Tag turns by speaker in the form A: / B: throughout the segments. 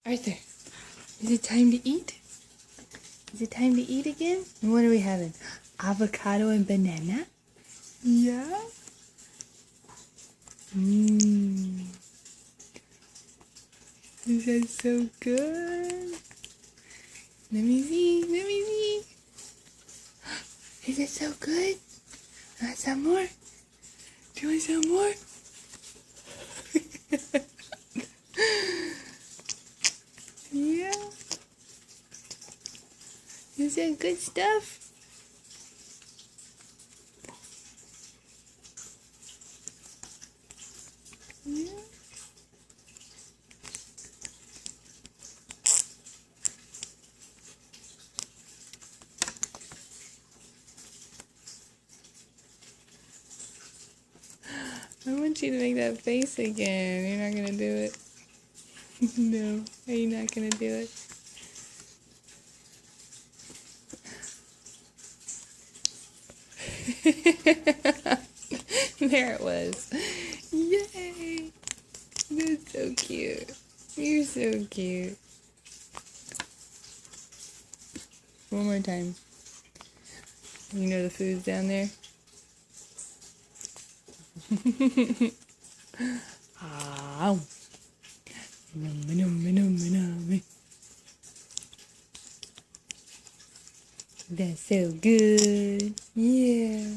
A: Arthur, is it time to eat? Is it time to eat again? And what are we having? Avocado and banana? Yeah? Mmm. Is that so good? Let me see, let me see. Is it so good? Want some more? Do you want some more? Yeah. Is that good stuff? Yeah. I want you to make that face again. You're not gonna do it. No, are you not gonna do it? There it was. Yay! That's so cute. You're so cute. One more time. You know the food's down there? Ow. That's so good. Yeah.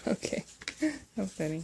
A: Okay. How funny.